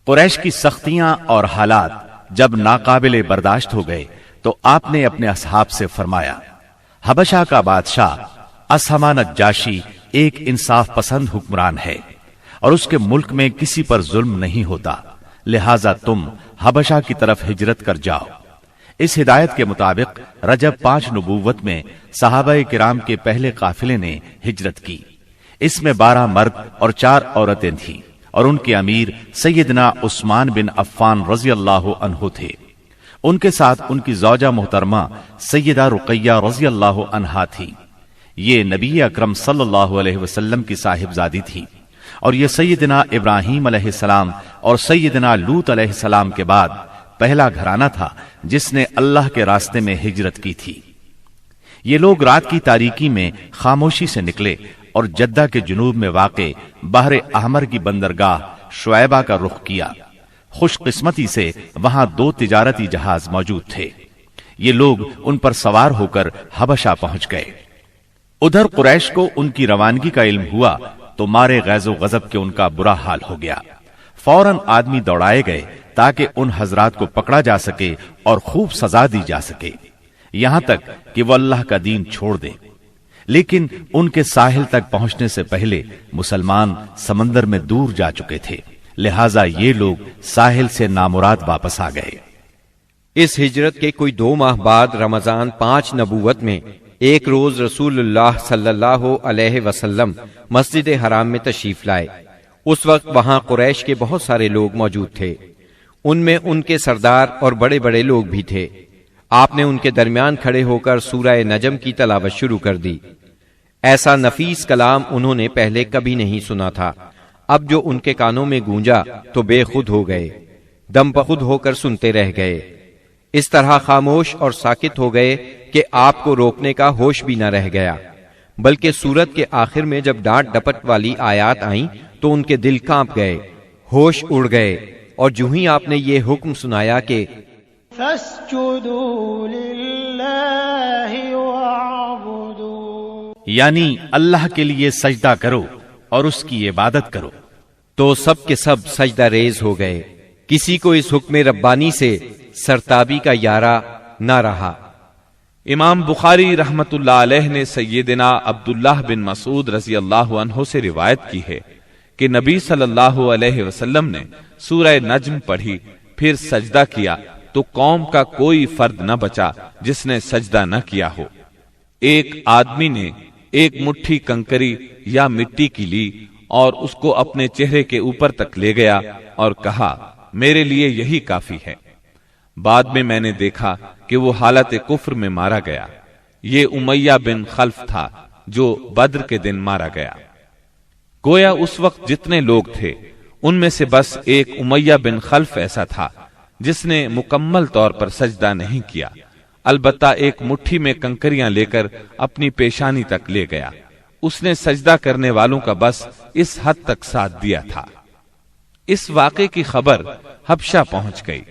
قریش کی سختیاں اور حالات جب ناقابل برداشت ہو گئے تو آپ نے اپنے اصحاب سے فرمایا، حبشہ کا بادشاہ اسہمہ نجاشی ایک انصاف پسند حکمران ہے اور اس کے ملک میں کسی پر ظلم نہیں ہوتا، لہذا تم حبشہ کی طرف ہجرت کر جاؤ۔ اس ہدایت کے مطابق رجب 5 نبوت میں صحابہ کرام کے پہلے قافلے نے ہجرت کی۔ اس میں 12 مرد اور 4 عورتیں تھیں اور ان کے امیر سیدنا عثمان بن عفان رضی اللہ عنہ تھے۔ ان کے ساتھ ان کی زوجہ محترمہ سیدہ رقیہ رضی اللہ عنہا تھی۔ یہ نبی اکرم صلی اللہ علیہ وسلم کی صاحبزادی تھی اور یہ سیدنا ابراہیم علیہ السلام اور سیدنا لوط علیہ السلام کے بعد پہلا گھرانہ تھا جس نے اللہ کے راستے میں ہجرت کی تھی۔ یہ لوگ رات کی تاریکی میں خاموشی سے نکلے اور جدہ کے جنوب میں واقع بحر احمر کی بندرگاہ شعیبہ کا رخ کیا۔ خوش قسمتی سے وہاں 2 تجارتی جہاز موجود تھے۔ یہ لوگ ان پر سوار ہو کر حبشہ پہنچ گئے۔ ادھر قریش کو ان کی روانگی کا علم ہوا تو مارے غیظ و غضب کے ان کا برا حال ہو گیا۔ فوراً آدمی دوڑائے گئے تاکہ ان حضرات کو پکڑا جا سکے اور خوب سزا دی جا سکے، یہاں تک کہ وہ اللہ کا دین چھوڑ دیں۔ لیکن ان کے ساحل تک پہنچنے سے پہلے مسلمان سمندر میں دور جا چکے تھے، لہٰذا یہ لوگ ساحل سے نامراد واپس آ گئے۔ اس ہجرت کے کوئی 2 ماہ بعد رمضان 5 نبوت میں ایک روز رسول اللہ صلی اللہ علیہ وسلم مسجد حرام میں تشریف لائے۔ اس وقت وہاں قریش کے بہت سارے لوگ موجود تھے، ان میں ان کے سردار اور بڑے بڑے لوگ بھی تھے۔ آپ نے ان کے درمیان کھڑے ہو کر سورہ نجم کی تلاوت شروع کر دی۔ ایسا نفیس کلام انہوں نے پہلے کبھی نہیں سنا تھا۔ اب جو ان کے کانوں میں گونجا تو بے خود ہو گئے، دم بخود ہو کر سنتے رہ گئے، اس طرح خاموش اور ساکت ہو گئے کہ آپ کو روکنے کا ہوش بھی نہ رہ گیا۔ بلکہ سورت کے آخر میں جب ڈانٹ ڈپٹ والی آیات آئیں تو ان کے دل کانپ گئے، ہوش اڑ گئے، اور جو ہی آپ نے یہ حکم سنایا کہ فَاسْجُدُوا لِلَّهِ وَاعْبُدُوا، یعنی اللہ کے لیے سجدہ کرو اور اس کی عبادت کرو، تو سب کے سب سجدہ ریز ہو گئے۔ کسی کو اس حکم ربانی سے سرتابی کا یارہ نہ رہا۔ امام بخاری رحمت اللہ علیہ نے سیدنا عبداللہ بن مسعود رضی اللہ عنہ سے روایت کی ہے کہ نبی صلی اللہ علیہ وسلم نے سورہ نجم پڑھی، پھر سجدہ کیا تو قوم کا کوئی فرد نہ بچا جس نے سجدہ نہ کیا ہو۔ ایک آدمی نے ایک مٹھی کنکری یا مٹی کی لی اور اس کو اپنے چہرے کے اوپر تک لے گیا اور کہا، میرے لیے یہی کافی ہے۔ بعد میں میں نے دیکھا کہ وہ حالت کفر میں مارا گیا۔ یہ امیہ بن خلف تھا جو بدر کے دن مارا گیا۔ گویا اس وقت جتنے لوگ تھے ان میں سے بس ایک امیہ بن خلف ایسا تھا جس نے مکمل طور پر سجدہ نہیں کیا، البتہ ایک مٹھی میں کنکریاں لے کر اپنی پیشانی تک لے گیا۔ اس نے سجدہ کرنے والوں کا بس اس حد تک ساتھ دیا تھا۔ اس واقعے کی خبر حبشہ پہنچ گئی،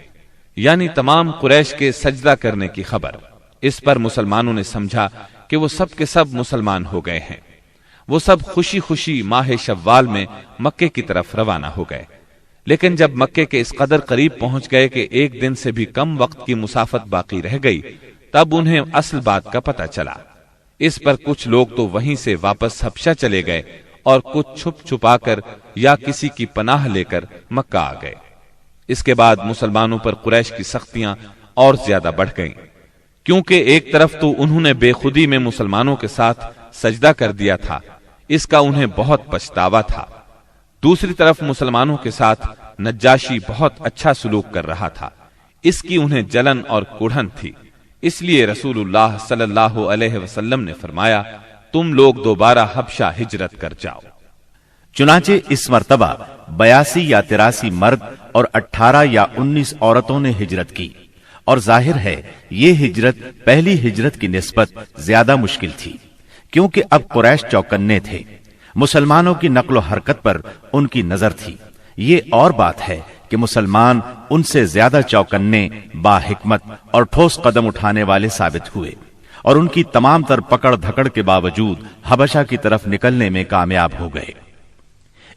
یعنی تمام قریش کے سجدہ کرنے کی خبر۔ اس پر مسلمانوں نے سمجھا کہ وہ سب کے سب مسلمان ہو گئے ہیں۔ وہ سب خوشی خوشی ماہ شوال میں مکے کی طرف روانہ ہو گئے۔ لیکن جب مکے کے اس قدر قریب پہنچ گئے کہ 1 دن سے بھی کم وقت کی مسافت باقی رہ گئی، تب انہیں اصل بات کا پتہ چلا۔ اس پر کچھ لوگ تو وہیں سے واپس حبشہ چلے گئے اور کچھ چھپ چھپا کر یا کسی کی پناہ لے کر مکہ آ گئے۔ اس کے بعد مسلمانوں پر قریش کی سختیاں اور زیادہ بڑھ گئیں، کیونکہ ایک طرف تو انہوں نے بے خودی میں مسلمانوں کے ساتھ سجدہ کر دیا تھا، اس کا انہیں بہت پچھتاوا تھا۔ دوسری طرف مسلمانوں کے ساتھ نجاشی بہت اچھا سلوک کر رہا تھا، اس کی انہیں جلن اور کڑھن تھی۔ اس لیے رسول اللہ صلی اللہ علیہ وسلم نے فرمایا، تم لوگ دوبارہ حبشہ ہجرت کر جاؤ۔ چنانچہ اس مرتبہ 82 یا 83 مرد اور 18 یا 19 عورتوں نے ہجرت کی، اور ظاہر ہے یہ ہجرت پہلی ہجرت کی نسبت زیادہ مشکل تھی، کیونکہ اب قریش چوکنے تھے، مسلمانوں کی نقل و حرکت پر ان کی نظر تھی۔ یہ اور بات ہے کہ مسلمان ان سے زیادہ چوکنے، با حکمت اور ٹھوس قدم اٹھانے والے ثابت ہوئے، اور ان کی تمام تر پکڑ دھکڑ کے باوجود حبشہ کی طرف نکلنے میں کامیاب ہو گئے۔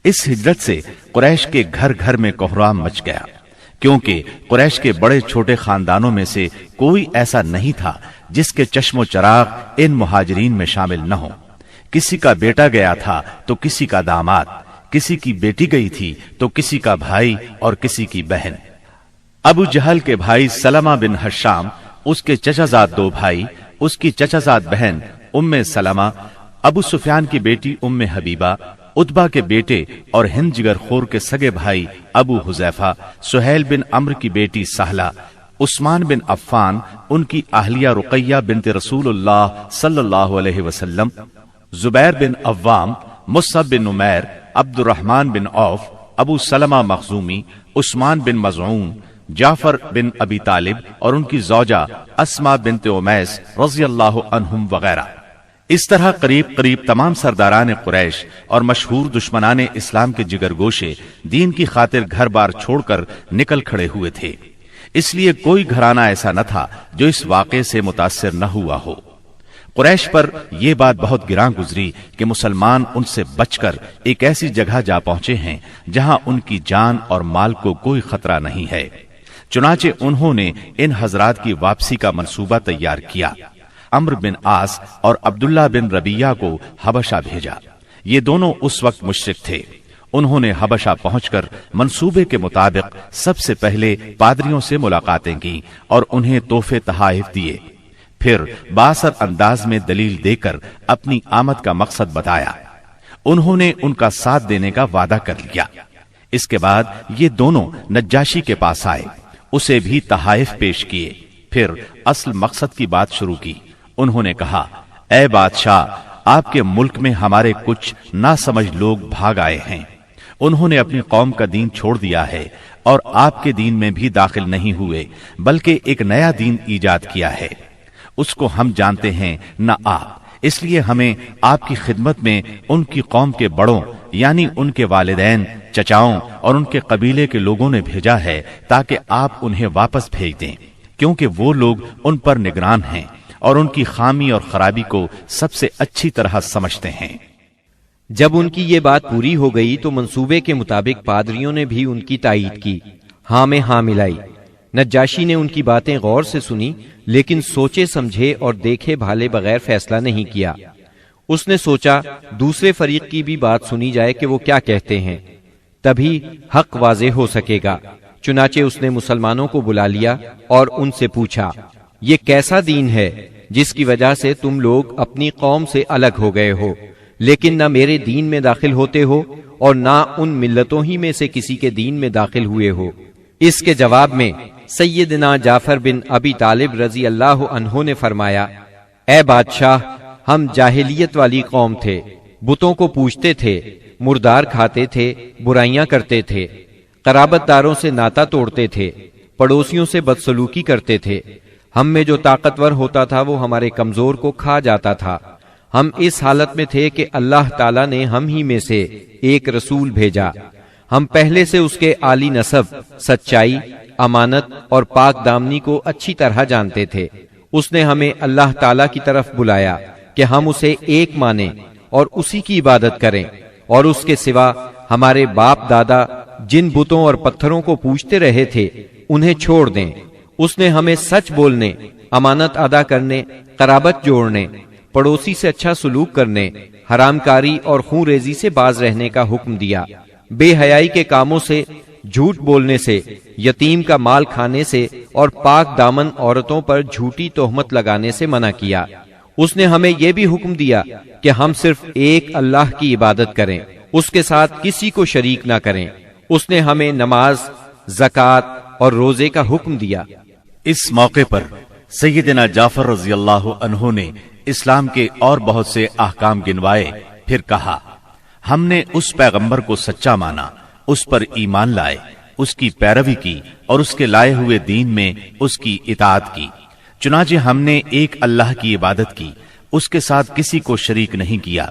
इस हिजरत से कुरैश के घर घर में कोहराम मच गया, क्योंकि कुरैश के बड़े छोटे खानदानों में से कोई ऐसा नहीं था जिसके चश्मो चराग इन मुहाजिरीन में शामिल न हो। किसी का बेटा गया था तो किसी का दामाद, किसी की बेटी गई थी तो किसी का भाई और किसी की बहन। अबू जहल के भाई सलमा बिन हशाम, उसके चचाजाद 2 भाई, उसकी चचाजाद बहन उम्मे सलमा, अबू सुफियान की बेटी उम्मे हबीबा, उतबा के बेटे और हिंद जिगरखोर के सगे भाई अबू हुजैफा, सुहैल बिन अम्र की बेटी सहला, उस्मान बिन अफ्फान, उनकी अहलिया रुकैया बिनत रसूलुल्लाह सल्लल्लाहु अलैहि वसल्लम, जुबैर बिन अव्वाम, मुस्अब बिन उमैर, अब्दुर्रहमान बिन औफ, अबू सलमा मखजूमी, उस्मान बिन मज़ऊन, जाफर बिन अबी तालिब और उनकी जौजा अस्मा बिनत उमैस रज़ियल्लाहु अन्हुम वगैरह। इस तरह करीब करीब तमाम सरदारान कुरैश और मशहूर दुश्मनाने इस्लाम के जिगरगोशे दीन की खातिर घर बार छोड़कर निकल खड़े हुए थे। इसलिए कोई घराना ऐसा न था जो इस वाक़े से मुतासिर न हुआ हो। कुरैश पर यह बात बहुत गिरां गुजरी कि मुसलमान उनसे बचकर एक ऐसी जगह जा पहुंचे हैं जहां उनकी जान और माल को कोई खतरा नहीं है। चुनाचे उन्होंने इन हजरात की वापसी का मंसूबा तैयार किया। अम्र बिन आस और अब्दुल्ला बिन रबिया को हबशा भेजा। ये दोनों उस वक्त मुशरिक थे। उन्होंने हबशा पहुंचकर मंसूबे के मुताबिक सबसे पहले पादरियों से मुलाकातें की और उन्हें तोहफे तहाइफ दिए। फिर बासर अंदाज में दलील देकर अपनी आमद का मकसद बताया। उन्होंने उनका साथ देने का वादा कर लिया। इसके बाद ये दोनों नज्जाशी के पास आए, उसे भी तहाइफ पेश किए। फिर असल मकसद की बात शुरू की। उन्होंने कहा, ऐ बादशाह, आपके मुल्क में हमारे कुछ नासमझ लोग भाग आए हैं। उन्होंने अपनी कौम का दीन छोड़ दिया है और आपके दीन में भी दाखिल नहीं हुए, बल्कि एक नया दीन ईजाद किया है। उसको हम जानते हैं न आप, इसलिए हमें आपकी खिदमत में उनकी कौम के बड़ों यानी उनके वालिदैन, चचाओं और उनके कबीले के लोगों ने भेजा है ताकि आप उन्हें वापस भेज दें, क्योंकि वो लोग उन पर निगरान हैं और उनकी खामी और खराबी को सबसे अच्छी तरह समझते हैं। जब उनकी ये बात पूरी हो गई तो मंसूबे के मुताबिक पादरियों ने भी उनकी तायीद की, हाँ में हाँ मिलाई। नज्जाशी ने उनकी बातें गौर से सुनी, लेकिन सोचे समझे और देखे भाले बगैर फैसला नहीं किया। उसने सोचा दूसरे फरीक की भी बात सुनी जाए कि वो क्या कहते हैं, तभी हक वाजे हो सकेगा। चुनाचे उसने मुसलमानों को बुला लिया और उनसे पूछा, ये कैसा दीन है जिसकी वजह से तुम लोग अपनी कौम से अलग हो गए हो, लेकिन न मेरे दीन में दाखिल होते हो और न उन मिल्लतों ही में से किसी के दीन में दाखिल हुए हो। इसके जवाब में सैयदना जाफर बिन अबी तालिब रजी अल्लाह अन्हो ने फरमाया, ऐ बादशाह, हम जाहिलियत वाली कौम थे, बुतों को पूजते थे, मुर्दार खाते थे, बुराइयां करते थे, कराबतदारों से नाता तोड़ते थे, पड़ोसियों से बदसलूकी करते थे। हम में जो ताकतवर होता था वो हमारे कमजोर को खा जाता था। हम इस हालत में थे कि अल्लाह ताला ने हम ही में से एक रसूल भेजा। हम पहले से उसके आली नसब, सच्चाई, अमानत और पाक दामनी को अच्छी तरह जानते थे। उसने हमें अल्लाह ताला की तरफ बुलाया कि हम उसे एक माने और उसी की इबादत करें, और उसके सिवा हमारे बाप दादा जिन बुतों और पत्थरों को पूजते रहे थे उन्हें छोड़ दें। उसने हमें सच बोलने, अमानत अदा करने, कराबत जोड़ने, पड़ोसी से अच्छा सलूक करने, हरामकारी और खून रेजी से बाज रहने का हुक्म दिया। बेहयाई के कामों से, झूठ बोलने से, यतीम का माल खाने से और पाक दामन औरतों पर झूठी तोहमत लगाने से मना किया। उसने हमें यह भी हुक्म दिया कि हम सिर्फ एक अल्लाह की इबादत करें, उसके साथ किसी को शरीक ना करें। उसने हमें नमाज, ज़कात और रोजे का हुक्म दिया। इस मौके पर सैयदना जाफर रज़ी अल्लाह अन्हो ने इस्लाम के और बहुत से अहकाम गिनवाए। फिर कहा, हमने उस पैगंबर को सच्चा माना, उस पर ईमान लाए, उसकी पैरवी की और उसके लाए हुए दीन में उसकी इताअत की। चुनाचे हमने एक अल्लाह की इबादत की, उसके साथ किसी को शरीक नहीं किया,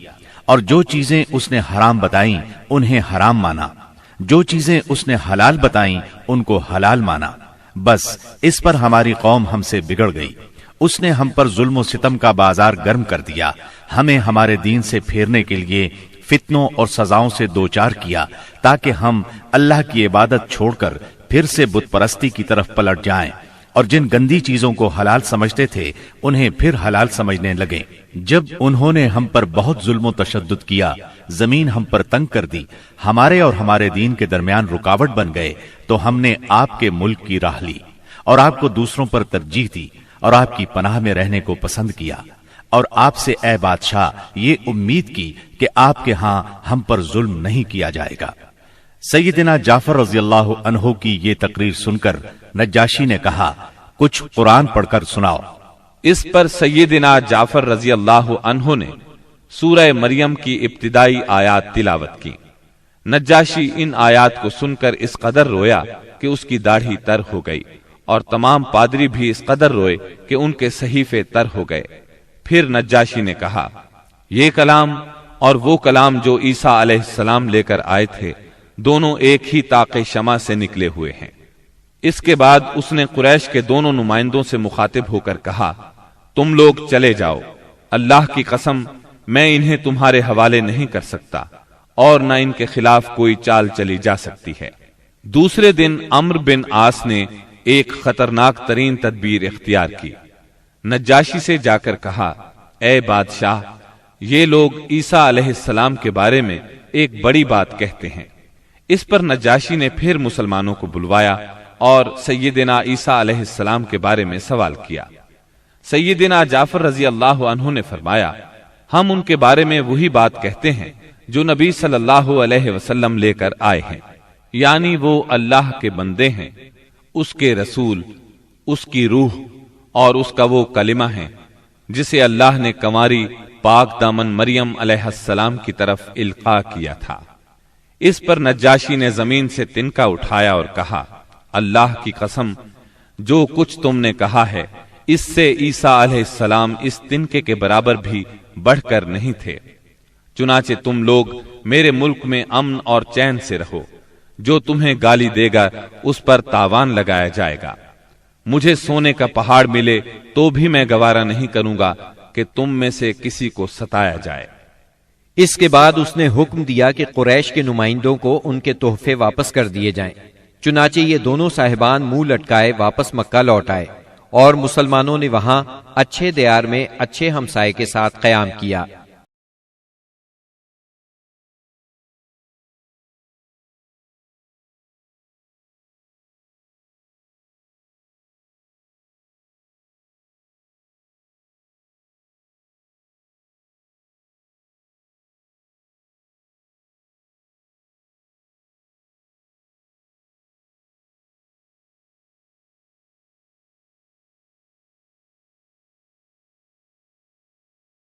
और जो चीजें उसने हराम बताई उन्हें हराम माना, जो चीजें उसने हलाल बताई उनको हलाल माना। बस इस पर हमारी कौम हमसे बिगड़ गई। उसने हम पर जुल्म और सितम का बाजार गर्म कर दिया। हमें हमारे दीन से फेरने के लिए फितनों और सजाओं से दो चार किया ताकि हम अल्लाह की इबादत छोड़कर फिर से बुत परस्ती की तरफ पलट जाएं और जिन गंदी चीजों को हलाल समझते थे उन्हें फिर हलाल समझने लगे। जब उन्होंने हम पर बहुत जुल्म तशद्दुद किया, जमीन हम पर तंग कर दी, हमारे और हमारे दीन के दरमियान रुकावट बन गए, तो हमने आपके मुल्क की राह ली और आपको दूसरों पर तरजीह दी और आपकी पनाह में रहने को पसंद किया और आपसे ए बादशाह ये उम्मीद की कि आपके हां हम पर जुल्म नहीं किया जाएगा। सैयदना जाफर रज़ियल्लाहु अन्हु की ये तकरीर सुनकर नज्जाशी ने कहा, कुछ कुरान पढ़कर सुनाओ। इस पर सैयदना जाफर रजी अल्लाह अन्हु ने सूरह मरियम की इब्तिदाई आयात तिलावत की। नज्जाशी इन आयात को सुनकर इस कदर रोया कि उसकी दाढ़ी तर हो गई और तमाम पादरी भी इस कदर रोए कि उनके सहीफे तर हो गए। फिर नज्जाशी ने कहा, ये कलाम और वो कलाम जो ईसा अलैहिस्सलाम लेकर आए थे, दोनों एक ही ताक़े शमा से निकले हुए हैं। इसके बाद उसने कुरैश के दोनों नुमाइंदों से मुखातिब होकर कहा, तुम लोग चले जाओ, अल्लाह की कसम मैं इन्हें तुम्हारे हवाले नहीं कर सकता और न इनके खिलाफ कोई चाल चली जा सकती है। दूसरे दिन अम्र बिन आस ने एक खतरनाक तरीन तदबीर इख्तियार की। नज्जाशी से जाकर कहा, ए बादशाह, ये लोग ईसा अलैहिस्सलाम के बारे में एक बड़ी बात कहते हैं। इस पर नज्जाशी ने फिर मुसलमानों को बुलवाया और सैयदना ईसा अलैहिस्सलाम के बारे में सवाल किया। सैयदना जाफर रजी अल्लाह अन्हु ने फरमाया, हम उनके बारे में वही बात कहते हैं जो नबी सल्लल्लाहु अलैहि वसल्लम लेकर आए हैं, यानी वो अल्लाह के बंदे हैं, उसके रसूल, उसकी रूह और उसका वो कलिमा है जिसे अल्लाह ने कंवारी पाक दामन मरियम अलैहिस्सलाम की तरफ इल्का किया था। इस पर नज्जाशी ने जमीन से तिनका उठाया और कहा, अल्लाह की कसम, जो कुछ तुमने कहा है इससे ईसा अलैहिस्सलाम इस तिनके के बराबर भी बढ़कर नहीं थे। चुनाचे तुम लोग मेरे मुल्क में अमन और चैन से रहो। जो तुम्हें गाली देगा उस पर तावान लगाया जाएगा। मुझे सोने का पहाड़ मिले तो भी मैं गवारा नहीं करूंगा कि तुम में से किसी को सताया जाए। इसके बाद उसने हुक्म दिया कि कुरैश के नुमाइंदों को उनके तोहफे वापस कर दिए जाएं। चुनाचे ये दोनों साहिबान मुंह लटकाए वापस मक्का लौट आए और मुसलमानों ने वहां अच्छे दियार में अच्छे हमसाये के साथ कयाम किया।